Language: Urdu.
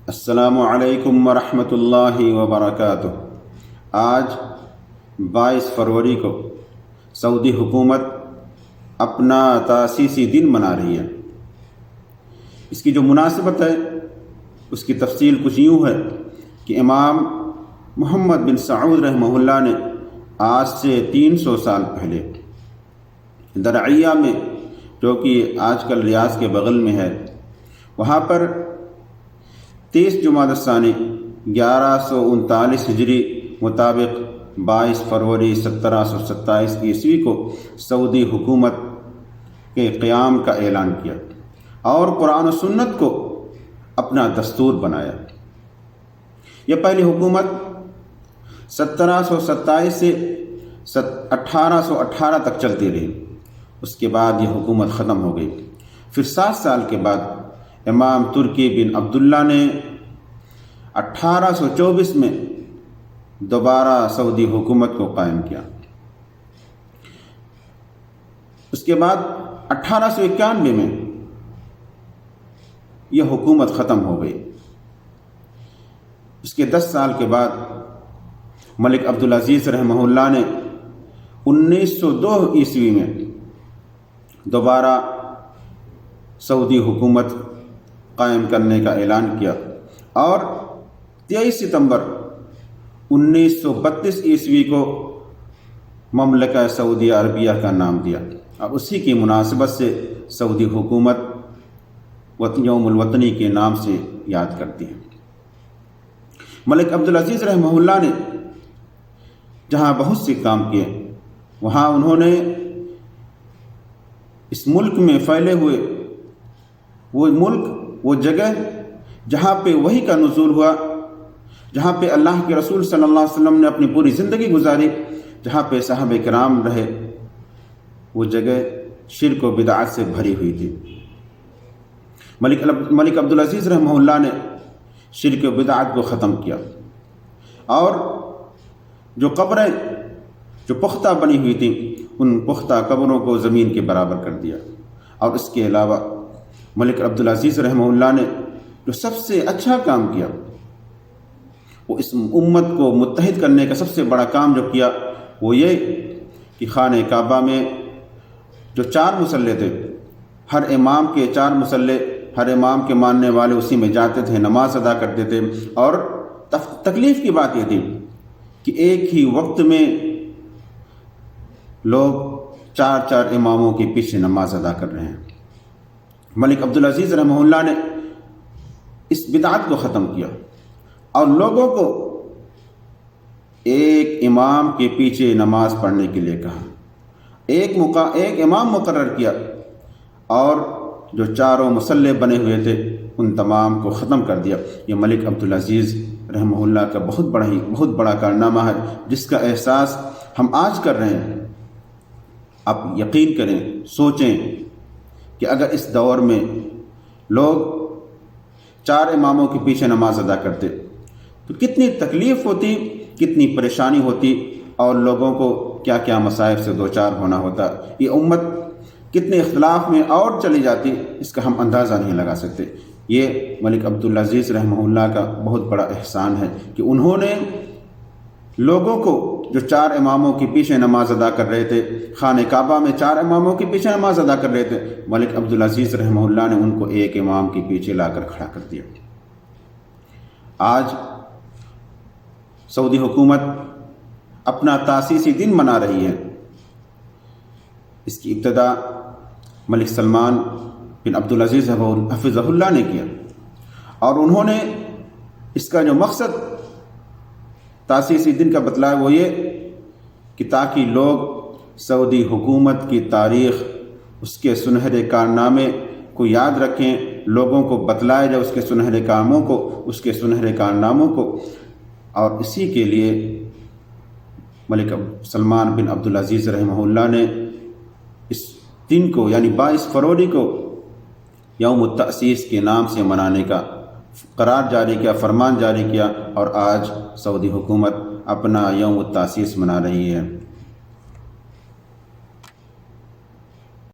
السلام علیکم ورحمۃ اللہ وبرکاتہ۔ آج 22 فروری کو سعودی حکومت اپنا تاسیسی دن منا رہی ہے۔ اس کی جو مناسبت ہے اس کی تفصیل کچھ یوں ہے کہ امام محمد بن سعود رحمہ اللہ نے آج سے 300 سال پہلے درعیہ میں، جو کہ آج کل ریاض کے بغل میں ہے، وہاں پر 30 جمادی الثانی 1139 ہجری مطابق 22 فروری 1727 عیسوی کو سعودی حکومت کے قیام کا اعلان کیا اور قرآن و سنت کو اپنا دستور بنایا۔ یہ پہلی حکومت 1727 سے 1818 تک چلتی رہی۔ اس کے بعد یہ حکومت ختم ہو گئی۔ پھر 7 سال کے بعد امام ترکی بن عبداللہ نے 1824 میں دوبارہ سعودی حکومت کو قائم کیا۔ اس کے بعد 1891 میں یہ حکومت ختم ہو گئی۔ اس کے 10 سال کے بعد ملک عبدالعزیز رحمہ اللہ نے 1902 عیسوی میں دوبارہ سعودی حکومت قائم کرنے کا اعلان کیا اور 23 ستمبر 1932 عیسوی کو مملکہ سعودی عربیہ کا نام دیا۔ اب اسی کی مناسبت سے سعودی حکومت یوم الوطنی کے نام سے یاد کرتی ہے۔ ملک عبدالعزیز رحمہ اللہ نے جہاں بہت سے کام کیے، وہاں انہوں نے اس ملک میں پھیلے ہوئے وہ جگہ جہاں پہ وحی کا نزول ہوا، جہاں پہ اللہ کے رسول صلی اللہ علیہ وسلم نے اپنی پوری زندگی گزاری، جہاں پہ صحابہ کرام رہے، وہ جگہ شرک و بدعات سے بھری ہوئی تھی۔ ملک عبدالعزیز رحمہ اللہ نے شرک و بدعات کو ختم کیا اور جو قبریں جو پختہ بنی ہوئی تھیں، ان پختہ قبروں کو زمین کے برابر کر دیا۔ اور اس کے علاوہ ملک عبدالعزیز رحمہ اللہ نے جو سب سے اچھا کام کیا، وہ اس امت کو متحد کرنے کا سب سے بڑا کام جو کیا، وہ یہ کہ خانہ کعبہ میں جو 4 مصلے تھے، ہر امام کے 4 مصلے، ہر امام کے ماننے والے اسی میں جاتے تھے، نماز ادا کرتے تھے۔ اور تکلیف کی بات یہ تھی کہ ایک ہی وقت میں لوگ 4 اماموں کے پیچھے نماز ادا کر رہے ہیں۔ ملک عبدالعزیز رحمہ اللہ نے اس بدعت کو ختم کیا اور لوگوں کو ایک امام کے پیچھے نماز پڑھنے کے لیے کہا، ایک امام مقرر کیا اور جو 4 مصلے بنے ہوئے تھے ان تمام کو ختم کر دیا۔ یہ ملک عبدالعزیز رحمہ اللہ کا بہت بڑا کارنامہ ہے، جس کا احساس ہم آج کر رہے ہیں۔ آپ یقین کریں، سوچیں کہ اگر اس دور میں لوگ 4 اماموں کے پیچھے نماز ادا کرتے تو کتنی تکلیف ہوتی، کتنی پریشانی ہوتی اور لوگوں کو کیا کیا مصائب سے دوچار ہونا ہوتا۔ یہ امت کتنے اختلاف میں اور چلی جاتی، اس کا ہم اندازہ نہیں لگا سکتے۔ یہ ملک عبدالعزیز رحمہ اللہ کا بہت بڑا احسان ہے کہ انہوں نے لوگوں کو جو 4 اماموں کے پیچھے نماز ادا کر رہے تھے، خانہ کعبہ میں 4 اماموں کے پیچھے نماز ادا کر رہے تھے، ملک عبدالعزیز رحمہ اللہ نے ان کو ایک امام کے پیچھے لا کر کھڑا کر دیا۔ آج سعودی حکومت اپنا تاسیسی دن منا رہی ہے۔ اس کی ابتدا ملک سلمان بن عبدالعزیز حفظہ اللہ نے کیا اور انہوں نے اس کا جو مقصد تاسیسی دن کا بتلایا وہ یہ کہ تاکہ لوگ سعودی حکومت کی تاریخ، اس کے سنہرے کارنامے کو یاد رکھیں، لوگوں کو بتلایا جائے اس کے سنہرے کاموں کو، اس کے سنہرے کارناموں کو۔ اور اسی کے لیے ملک سلمان بن عبدالعزیز رحمہ اللہ نے اس دن کو یعنی 22 فروری کو یوم التأسیس کے نام سے منانے کا قرار جاری کیا، فرمان جاری کیا، اور آج سعودی حکومت اپنا یوم التأسیس منا رہی ہے۔